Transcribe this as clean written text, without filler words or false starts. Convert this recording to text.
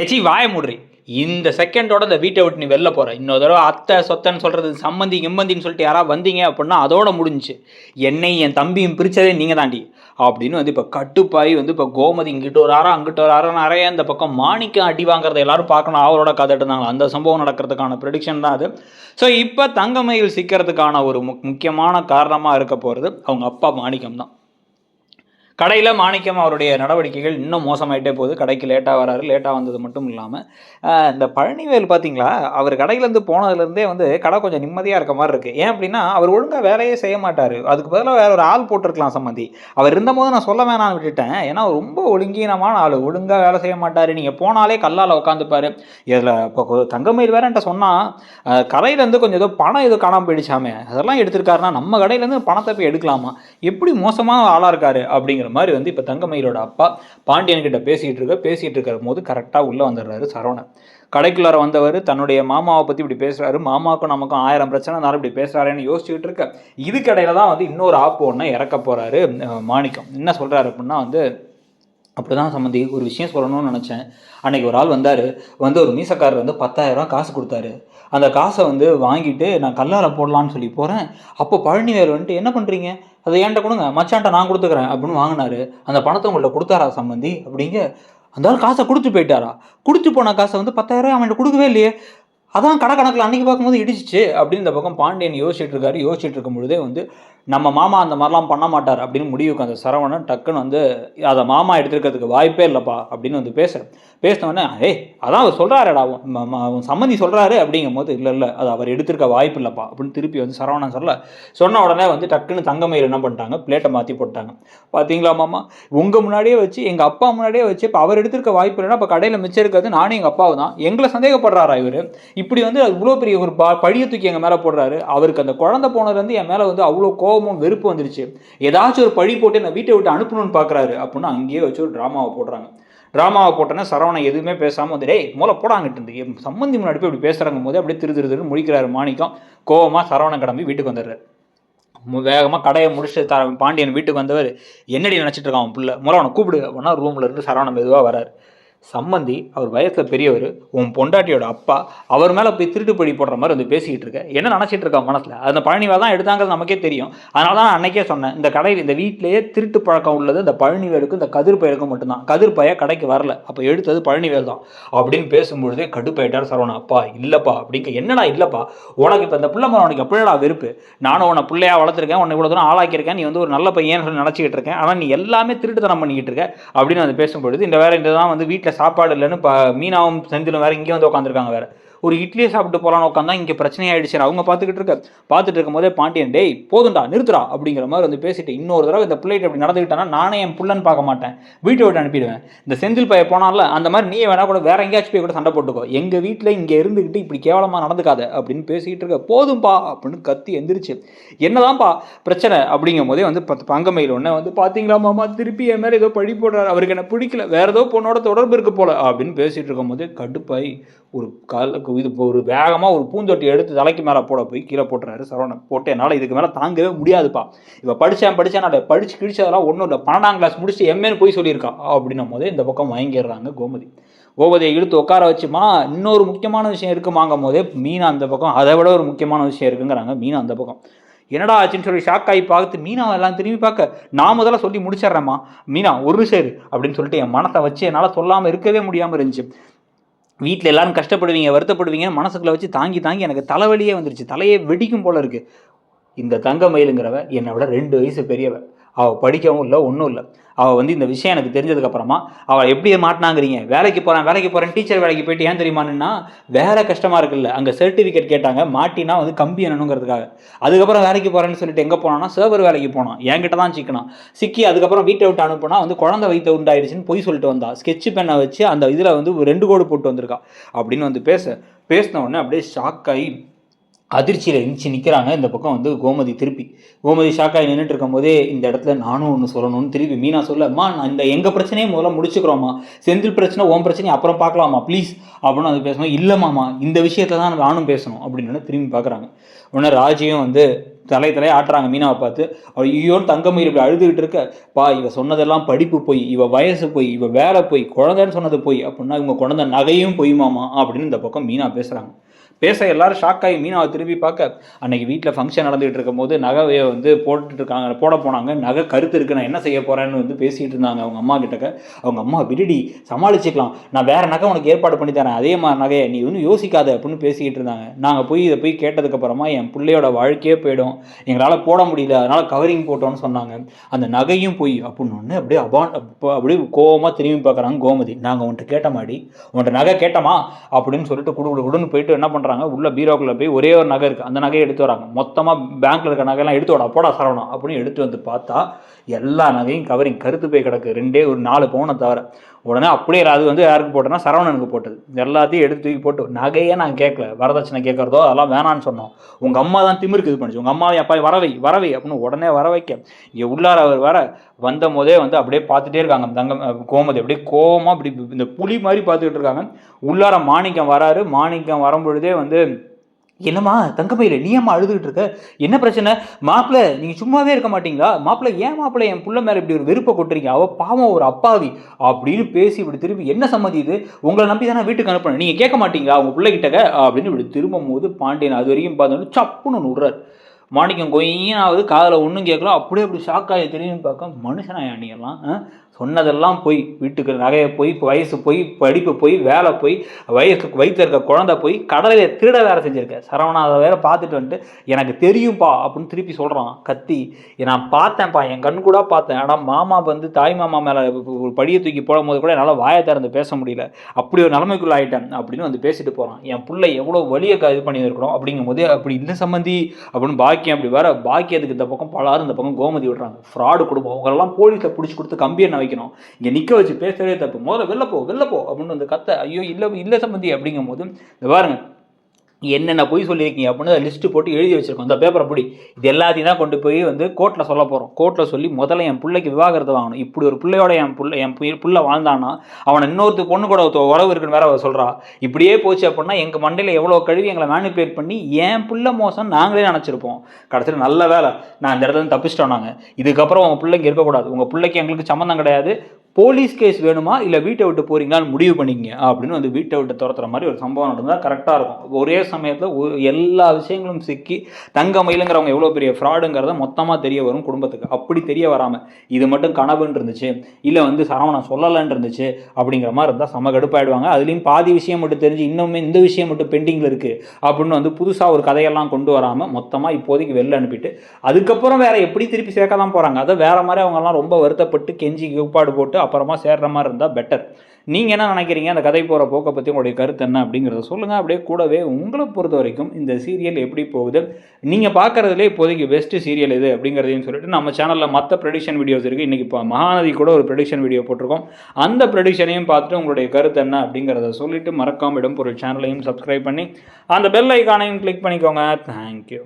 ஏச்சி வாய மூடுறி. இந்த செகண்டோட இந்த வீட்டை விட்டு நீ வெளில போகிற. இன்னொரு தடவை அத்தை சொத்தன்னு சொல்கிறது சம்மந்தி கிம்மந்தின்னு சொல்லிட்டு யாராவது வந்தீங்க அப்படின்னா அதோட முடிஞ்சிச்சு. என்னை என் தம்பியும் பிரித்ததே நீங்கள் தாண்டி அப்படின்னு வந்து இப்போ கட்டுப்பாய் வந்து இப்போ கோமதி இங்கிட்ட ஒரு ஆரம் அங்கிட்ட ஒரு ஆரம் நிறைய இந்த பக்கம் மாணிக்கம் அடி வாங்குறத எல்லாரும் பார்க்கணும் அவரோட கதைட்டு இருந்தாங்க. அந்த சம்பவம் நடக்கிறதுக்கான ப்ரெடிக்ஷன் தான் அது. ஸோ இப்போ தங்கமயில் சிக்கிறதுக்கான ஒரு முக்கியமான காரணமாக இருக்க போகிறது அவங்க அப்பா மாணிக்கம் தான். கடையில் மாணிக்கம் அவருடைய நடவடிக்கைகள் இன்னும் மோசமாயிட்டே போகுது. கடைக்கு லேட்டாக வராரு. லேட்டாக வந்தது மட்டும் இல்லாமல் இந்த பழனிவேல் பார்த்தீங்களா, அவர் கடையிலேருந்து போனதுலேருந்தே வந்து கடை கொஞ்சம் நிம்மதியாக இருக்க மாதிரி இருக்குது. ஏன் அப்படின்னா அவர் ஒழுங்காக வேலையே செய்ய மாட்டார். அதுக்கு பதிலாக வேற ஒரு ஆள் போட்டிருக்கலாம் சம்மந்தி. அவர் இருந்தபோது நான் சொல்ல வேணான்னு விட்டுட்டேன். ஏன்னா ரொம்ப ஒழுங்கீனமான ஆள், ஒழுங்காக வேலை செய்ய மாட்டார். நீங்கள் போனாலே கல்லால் உட்காந்துப்பார். இதில் இப்போ தங்கமயில் வேற என்கிட்ட சொன்னால் கடையிலேருந்து கொஞ்சம் ஏதோ பணம் ஏதோ காணாமல் போயிடுச்சாமே, அதெல்லாம் எடுத்திருக்காருன்னா நம்ம கடையிலேருந்து பணத்தை போய் எடுக்கலாமா? எப்படி மோசமான ஆளாக இருக்காரு அப்படிங்கிற மாதிரி வந்து இப்போ தங்கமயிலோட அப்பா பாண்டியன்கிட்ட பேசிகிட்டு இருக்கிற போது கரெக்டாக உள்ளே வந்துடுறாரு சரவணன். கடைக்குள்ளார வந்தவர் தன்னுடைய மாமாவை பற்றி இப்படி பேசுகிறாரு. மாமாவுக்கும் நமக்கும் 1000 பிரச்சனை இருந்தாலும் இப்படி பேசுகிறாருன்னு யோசிச்சுக்கிட்டு இருக்க இதுக்கடையில் தான் வந்து இன்னொரு ஆப்பு ஒன்று இறக்க போகிறாரு மாணிக்கம். என்ன சொல்கிறாரு அப்படின்னா வந்து அப்படி தான் சம்மந்தி ஒரு விஷயம் சொல்லணும்னு நினச்சேன். அன்றைக்கி ஒரு ஆள் வந்தார். வந்து ஒரு மீசக்காரர் வந்து 10,000 காசு கொடுத்தாரு. அந்த காசை வந்து வாங்கிட்டு நான் கல்லால் போடலான்னு சொல்லி போகிறேன். அப்போ பழனிவேல் வந்துட்டு என்ன பண்ணுறீங்க, அதை ஏன்ட்ட கொடுங்க, மச்சான்ட்ட நான் கொடுத்துக்கிறேன் அப்படின்னு வாங்கினாரு. அந்த பணத்தை உங்கள்கிட்ட கொடுத்தாரா சம்மந்தி அப்படிங்க. அந்த ஆள் காசை கொடுத்து போயிட்டாரா? கொடுத்து போன காசை வந்து 10,000 அவன்கிட்ட கொடுக்கவே இல்லையே, அதான் கடை கணக்கில் அன்றைக்கி பார்க்கும்போது இடிச்சிச்சு அப்படின்னு இந்த பக்கம் பாண்டியன் யோசிச்சுட்டு இருக்கும் பொழுதே வந்து நம்ம மாமா அந்த மாதிரிலாம் பண்ண மாட்டார் அப்படின்னு முடிவுக்கு அந்த சரவணன் டக்குன்னு வந்து அதை மாமா எடுத்துருக்கிறதுக்கு வாய்ப்பே இல்லைப்பா அப்படின்னு வந்து பேசினோடனே அதான் அவர் சொல்கிறாருடா சம்மந்தி சொல்கிறாரு அப்படிங்கும் போது இல்லை அது அவர் எடுத்திருக்க வாய்ப்பு இல்லைப்பா அப்படின்னு திருப்பி வந்து சரவணன் சொன்ன உடனே வந்து டக்குன்னு தங்கமயில் என்ன பண்ணிட்டாங்க, பிளேட்டை மாற்றி போட்டாங்க. பார்த்தீங்களா மாமா, உங்கள் முன்னாடியே வச்சு எங்கள் அப்பா முன்னாடியே வச்சு இப்போ அவர் எடுத்திருக்க வாய்ப்பு இல்லைன்னா இப்போ கடையில் மிச்சம் இருக்கிறது நானும் எங்கள் அப்பாவும் தான். எங்களை சந்தேகப்படுறாரா இவர்? இப்படி வந்து இவ்வளோ பெரிய ஒரு பழிய தூக்கி எங்கள் மேலே போடுறாரு. அவருக்கு அந்த குழந்தை போனதுலேருந்து என் மேலே வந்து அவ்வளோ கோபமும் வெறுப்பு வந்துருச்சு. ஏதாச்சும் ஒரு பழி போட்டு நான் வீட்டை விட்டு அனுப்பணும்னு பார்க்குறாரு அப்படின்னு அங்கேயே வச்சு ஒரு ட்ராமாவை போட்டோன்னே சரவணன் எதுவுமே பேசாமல் வந்து மூளை போடாங்கிட்டு இருந்து சம்மந்தி முன்னாடி போய் இப்படி பேசுகிறாங்க போது அப்படியே திரு முடிக்கிறாரு மாணிக்கம். கோவமாக சரவணன் கிளம்பி வீட்டுக்கு வந்துடுறாரு. வேகமாக கடையை முடிச்சுட்டு பாண்டியன் வீட்டுக்கு வந்தவர் என்னடி நினச்சிட்டு இருக்கான் அவன் பிள்ளை, மூலம் அவனை கூப்பிடு அப்படின்னா ரூமில் இருந்து சரவணன் மெதுவாக வராரு. சம்மந்தி அவர் வயசில் பெரியவர், உன் பொண்டாட்டியோட அப்பா, அவர் மேலே போய் திருட்டு பழி போடுற மாதிரி வந்து பேசிக்கிட்டு இருக்க. என்ன நினச்சிட்டு இருக்கா மனசில்? அந்த பழனிவேல் தான் எடுத்தாங்கிறது நமக்கே தெரியும். அதனால தான் நான் அன்றைக்கே சொன்னேன், இந்த கடையில் இந்த வீட்டிலேயே திருட்டு பழக்கம் உள்ளது இந்த பழனிவேலுக்கும் இந்த கதிர்பயலுக்கும் மட்டும்தான். கதிர்பய கடைக்கு வரல, அப்போ எடுத்தது பழனிவேல் தான் அப்படின்னு பேசும்பொழுதே கடுப்பாயிட்டார் சரவணா. அப்பா இல்லைப்பா அப்படிங்க. என்னடா இல்லைப்பா, உனக்கு இப்போ இந்த பிள்ளை மேலே உனக்கு எப்படிடா வெறுப்பு? நானும் உன்னை பிள்ளையா வளர்த்துருக்கேன், உன்னை இவ்வளோ தூரம் ஆளாக்கியிருக்கேன், நீ வந்து ஒரு நல்ல பையன் சொல்லி நினச்சிக்கிட்டு இருக்கேன், ஆனால் நீ எல்லாமே திருட்டுத்தனம் பண்ணிக்கிட்டு இருக்க அப்படின்னு வந்து பேசும்பொழுது இந்த தான் வந்து வீட்டில் சாப்பாடு இல்லைன்னு மீனாவும் செந்திலும் வேற இங்கே வந்து உட்காந்துருக்காங்க. வேற ஒரு இட்லியை சாப்பிட்டு போகலான்னு உட்காந்தா இங்கே பிரச்சனை ஆகிடுச்சு. அவங்க பார்த்துட்டு இருக்கும் போதே பாண்டியன் போதுண்டா நிறுத்துறா அப்படிங்கிற மாதிரி வந்து பேசிட்டு இன்னொரு தடவை இந்த பிள்ளைகிட்ட அப்படி நடந்துக்கிட்டேன்னா நானே என் புள்ளன்னு பார்க்க மாட்டேன், வீட்டை விட்டு அனுப்பிடுவேன். இந்த செந்தில் பையன் போனால அந்த மாதிரி நீ வேணா கூட வேற எங்கேயாச்சும் போய் கூட சண்டை போட்டுக்கோ, எங்கள் வீட்டில் இங்கே இருந்துக்கிட்டு இப்படி கேவலமாக நடந்துக்காத அப்படின்னு பேசிக்கிட்டு இருக்க. போதும்பா அப்படின்னு கத்தி எந்திரிச்சு என்னதான்ப்பா பிரச்சனை அப்படிங்கும் போதே வந்து தங்கமயில் ஒன்று வந்து பார்த்தீங்களா மாமா திருப்பி என் மேலே ஏதோ பழி போடுறாரு, அவருக்கு என்ன பிடிக்கல, வேற ஏதோ பொண்ணோட தொடர்பு இருக்கு போல அப்படின்னு பேசிட்டு இருக்கும் போது கடுப்பாய் ஒரு வேகமாக ஒரு பூந்தொட்டி எடுத்து தலைக்கு மேலே போய் கீழே போட்டுறாரு சரவணன். போட்டு என்னால் இதுக்கு மேலே தாங்கவே முடியாதுப்பா, இப்போ படித்தேன் நான் படித்து கிழிச்சதெல்லாம் ஒன்றும் இல்லை, 12ஆம் கிளாஸ் முடிச்சு எம்ஏன்னு போய் சொல்லியிருக்கா அப்படின்னும் போதே இந்த பக்கம் வாங்கிடுறாங்க கோமதியை இழுத்து உட்கார வச்சுமா இன்னொரு முக்கியமான விஷயம் இருக்குமாங்கும் போதே மீனா அந்த பக்கம் அதை விட ஒரு முக்கியமான விஷயம் இருக்குங்கிறாங்க. மீனா அந்த பக்கம் என்னடா ஆச்சுன்னு சொல்லி ஷாக் ஆகி பார்த்து மீனாவை எல்லாம் திரும்பி பார்க்க நான் முதல்ல சொல்லி முடிச்சிட்றேம்மா மீனா ஒரு சரி அப்படின்னு சொல்லிட்டு என் மனத்தை வச்சு என்னால் சொல்லாமல் இருக்கவே முடியாமல் இருந்துச்சு. வீட்டில் எல்லாரும் கஷ்டப்படுவீங்க வருத்தப்படுவீங்கன்னு மனசுக்குள்ள வச்சு தாங்கி எனக்கு தலைவலியே வந்துருச்சு, தலையே வெடிக்கும் போல இருக்குது. இந்த தங்கமயிலுங்கிறவ என்னை விட 2 வயசு பெரியவ, அவள் படிக்கவும் இல்லை ஒன்றும் இல்லை. அவள் வந்து இந்த விஷயம் எனக்கு தெரிஞ்சதுக்கப்புறமா அவள் எப்படி மாட்டினாங்கிறீங்க, வேலைக்கு போகிறேன் டீச்சர் வேலைக்கு போயிட்டு ஏன் தெரியுமான்னா வேலை கஷ்டமாக இருக்குல்ல, அங்கே சர்டிஃபிகேட் கேட்டாங்க மாட்டினா வந்து கம்பி என்னணுங்கிறதுக்காக. அதுக்கப்புறம் வேலைக்கு போகிறேன்னு சொல்லிட்டு எங்கே போனான்னா சர்வர் வேலைக்கு போனான், என்கிட்ட தான் சிக்கி அதுக்கப்புறம் வீட்டை விட்டு அனுப்புனா வந்து குழந்தை வைத்த உண்டாயிடுச்சுன்னு போய் சொல்லிட்டு வந்தா. ஸ்கெட்ச் பெண்ணை வச்சு அந்த இதில் வந்து 2 கோடு போட்டு வந்திருக்கா அப்படின்னு வந்து பேசின உடனே அப்படியே ஷாக் ஆகி அதிர்ச்சியில் இருந்துச்சு நிற்கிறாங்க. இந்த பக்கம் வந்து கோமதி கோமதி ஷாக்காகி நின்றுட்டு இருக்கும் போதே இந்த இடத்துல நானும் ஒன்று சொல்லணும்னு திருப்பி மீனா சொல்ல, அம்மா நான் இந்த எங்கள் பிரச்சனையே முதல்ல முடிச்சுக்கிறோம்மா, செந்தில் பிரச்சனை ஓம் பிரச்சனையை அப்புறம் பார்க்கலாமா ப்ளீஸ் அப்படின்னு அது பேசணும். இல்லைம்மாமா இந்த விஷயத்தில் தான் நானும் பேசணும் அப்படின்னு திரும்பி பார்க்குறாங்க. உடனே ராஜியும் வந்து தலையை ஆட்டுறாங்க மீனாவை பார்த்து. ஐயோன்னு தங்கமயில் இப்படி அழுதுகிட்டு இருக்க, பா இவ சொன்னதெல்லாம் படிப்பு போய், இவ வயசு போய், இவ வேலை போய், குழந்தைன்னு சொன்னது போய் அப்படின்னா இவங்க குழந்தை நகையும் பொய்மாமா அப்படின்னு இந்த பக்கம் மீனா பேசுகிறாங்க. எல்லாரும் ஷாக் ஆகி மீனாவை திரும்பி பார்க்க, அன்னைக்கு வீட்டில் ஃபங்க்ஷன் நடந்துகிட்டு இருக்கும் போது நகையை வந்து போட போனாங்க, நகை கருத்து இருக்கு, நான் என்ன செய்ய போகிறேன்னு வந்து பேசிகிட்டு இருந்தாங்க அவங்க அம்மா கிட்டக்க. அவங்க அம்மா விடுடி சமாளிச்சுக்கலாம், நான் வேறு நகை உனக்கு ஏற்பாடு பண்ணி தரேன், அதே மாதிரி நகையை நீ ஒன்றும் யோசிக்காத அப்படின்னு பேசிக்கிட்டு இருந்தாங்க. நாங்கள் இதை போய் கேட்டதுக்கப்புறமா என் பிள்ளையோட வாழ்க்கையே போயிடும், எங்களால் போட முடியல, அதனால் கவரிங் போட்டோன்னு சொன்னாங்க. அந்த நகையும் போய் அப்படின்னு ஒன்று அப்படியே கோவமாக திரும்பி பார்க்குறாங்க கோமதி. நாங்கள் உன்ட்ட கேட்ட மாதிரி உன்ட்ட நகை கேட்டோமா அப்படின்னு சொல்லிட்டு குடுன்னு போயிட்டு என்ன பண்ணுறாங்க, உள்ள பீரோக்குள்ள போய் ஒரே ஒரு நகை இருக்குது, அந்த நகையை எடுத்து வராங்க. மொத்தமாக பேங்க்ல இருக்க நகையெல்லாம் எடுத்து வர போடா சரவணா அப்படின்னு எடுத்து வந்து பார்த்தா எல்லா நகையும் கவரிங் கருத்து போய் கிடக்கு, 4 பவுனை தவிர. உடனே அப்படியே அது வந்து யாருக்கு போட்டோன்னா சரவணனுக்கு போட்டது. எல்லாத்தையும் எடுத்து தூக்கி போட்டு, நகையே நான் கேட்கல, வரதட்சணை கேட்கறதோ அதெல்லாம் வேணான்னு சொன்னோம், உங்கள் அம்மா தான் திமிருக்கு இது பண்ணிச்சு, உங்கள் அம்மாவை அப்பா வரவை அப்படின்னு உடனே வர வைக்க இங்கே உள்ளார அவர் வர வந்த போதே வந்து அப்படியே பார்த்துட்டே இருக்காங்க கோமதி, அப்படியே கோவமாக இப்படி இந்த புலி மாதிரி பார்த்துக்கிட்டு இருக்காங்க. உள்ளார மாணிக்கம் வராரு. மாணிக்கம் வரும்பொழுதே வந்து, என்னம்மா தங்கமயில நீ அம்மா அழுதுகிட்டு இருக்க, என்ன பிரச்சனை மாப்பிள்ளை, நீங்கள் சும்மாவே இருக்க மாட்டீங்களா மாப்பிள்ளை, ஏன் மாப்பிள்ளை என் புள்ள மேலே இப்படி ஒரு வெறுப்பை கொட்டுறீங்க, அவள் பாவம் ஒரு அப்பாவி அப்படின்னு பேசி இப்படி திரும்பி, என்ன சம்மதி இது, உங்களை நம்பி தானே வீட்டுக்கு அனுப்பணும், நீங்கள் கேட்க மாட்டீங்களா அவங்க பிள்ளைகிட்டக்க அப்படின்னு இப்படி திரும்பும் போது பாண்டியன் அது வரைக்கும் பார்த்தோன்னு சப்புன்னு விடுறாரு. மாணிக்கம் கொய்யாவது காதில் ஒன்றும் கேட்கலாம், அப்படியே அப்படி ஷாக்காகி தெரியும் பார்க்க, மனுஷனாயா நீ எல்லாம், சொன்னதெல்லாம் போய், வீட்டுக்கு நகையை போய், வயசு போய், படிப்பு போய், வேலை போய், வயிற்று இருக்க குழந்தை போய், கடலையில் திருட வேறு செஞ்சுருக்க சரவணா, அதை வேறு பார்த்துட்டு வந்துட்டு எனக்கு தெரியும்ப்பா அப்படின்னு திருப்பி சொல்கிறான் கத்தி. நான் பார்த்தேன்ப்பா, என் கண் கூட பார்த்தேன், ஆனால் மாமா வந்து தாய் மாமா மேலே ஒரு படியை தூக்கி போடும் போது கூட என்னால் வாயை திறந்து பேச முடியல, அப்படி ஒரு நிலைமைக்குள்ள ஆகிட்டேன் அப்படின்னு வந்து பேசிட்டு போகிறான். என் பிள்ளை எவ்வளோ வலியை இது பண்ணியிருக்கிறோம் அப்படிங்கும் போது, அப்படி இல்லை சம்மந்தி அப்படின்னு பாக்கியம் அப்படி வர, பாக்கியத்துக்கு இந்த பக்கம் பலாரும் இந்த பக்கம் கோமதி விடுறாங்க. ஃப்ராடு குடும்பம், அவங்களெல்லாம் போலீஸில் பிடிச்சி கொடுத்து கம்பி என்ன வைக்கணும், இங்கே நிற்க வச்சு பேசுறதே தப்பு, முதல்ல வெளில போ அப்படின்னு வந்து கத்த. ஐயோ இல்லை சம்பந்தி அப்படிங்கும் போது, இந்த பாருங்க என்னென்ன பொய் சொல்லியிருக்கீங்க அப்படின்னு லிஸ்ட்டு போட்டு எழுதி வச்சுருக்கோம், இந்த பேப்பரை பிடி, இது எல்லாத்தையும் தான் கொண்டு போய் வந்து கோர்ட்டில் சொல்ல போகிறோம், கோர்ட்டில் சொல்லி முதல்ல என் பிள்ளைக்கு விவாகரத்து வாங்கணும், இப்படி ஒரு பிள்ளையோட என் பிள்ளை வாழ்ந்தானா அவனை இன்னொருத்த பொண்ணு கூட உறவு இருக்குன்னு வேற அவர் சொல்கிறா, இப்படியே போச்சு அப்படின்னா எங்கள் மண்டையில் எவ்வளோ கழுவி எங்களை மேனிபுலேட் பண்ணி என் பிள்ளை மோசம் நாங்களே நினச்சிருப்போம். கடைசியில் நல்ல வேலை நான் இந்த இடத்துல தப்பிச்சிட்டோம், நாங்கள் இதுக்கப்புறம் உங்கள் பிள்ளைங்க இருக்கக்கூடாது, உங்கள் பிள்ளைக்கு எங்களுக்கு சம்மந்தம் கிடையாது, போலீஸ் கேஸ் வேணுமா இல்லை வீட்டை விட்டு போகிறீங்களான்னு முடிவு பண்ணிக்கங்க அப்படின்னு வந்து வீட்டை விட்டு துரத்துற மாதிரி ஒரு சம்பவம் நடந்தால் கரெக்டாக இருக்கும். ஒரே சமயத்தில் எல்லா விஷயங்களும் சிக்கி தங்கமயிலுங்கிறவங்க எவ்வளோ பெரிய ஃப்ராடுங்கிறத மொத்தமாக தெரிய வரும் குடும்பத்துக்கு. அப்படி தெரிய வராமல் இது மட்டும் கனவுன்னு இருந்துச்சு, இல்லை வந்து சரவணன் சொல்லலைன்னு இருந்துச்சு அப்படிங்கிற மாதிரி இருந்தால் செம கடுப்பாயிடுவாங்க. அதுலேயும் பாதி விஷயம் மட்டும் தெரிஞ்சு இன்னுமே இந்த விஷயம் மட்டும் பெண்டிங்கில் இருக்குது அப்படின்னு வந்து புதுசாக ஒரு கதையெல்லாம் கொண்டு வராமல் மொத்தமாக இப்போதைக்கு வெளில அனுப்பிட்டு அதுக்கப்புறம் வேறு எப்படி திருப்பி சேர்க்க தான் போகிறாங்க. அதை வேறு மாதிரி அவங்கெல்லாம் ரொம்ப வருத்தப்பட்டு கெஞ்சி கூப்பாடு போட்டு அப்புறமா சேர்ற மாதிரி இருந்தால் பெட்டர். நீங்கள் என்ன நினைக்கிறீங்க, அந்த கதை போகிற போக்கை பற்றி உங்களுடைய கருத்து என்ன அப்படிங்கிறத சொல்லுங்கள். அப்படியே கூடவே உங்களை பொறுத்த வரைக்கும் இந்த சீரியல் எப்படி போகுது, நீங்கள் பார்க்குறதுலே இப்போதைக்கு பெஸ்ட்டு சீரியல் இது அப்படிங்கிறதையும் சொல்லிட்டு நம்ம சேனலில் மற்ற ப்ரெடிக்ஷன் வீடியோஸ் இருக்குது. இன்றைக்கி இப்போ மகாநதி கூட ஒரு ப்ரெடிக்ஷன் வீடியோ போட்டிருக்கோம், அந்த ப்ரெடிக்ஷனையும் பார்த்துட்டு உங்களுடைய கருத்து என்ன அப்படிங்கிறத சொல்லிவிட்டு மறக்காம இடம்பொருள் சேனலையும் சப்ஸ்கிரைப் பண்ணி அந்த பெல் ஐக்கானையும் கிளிக் பண்ணிக்கோங்க. தேங்க்யூ.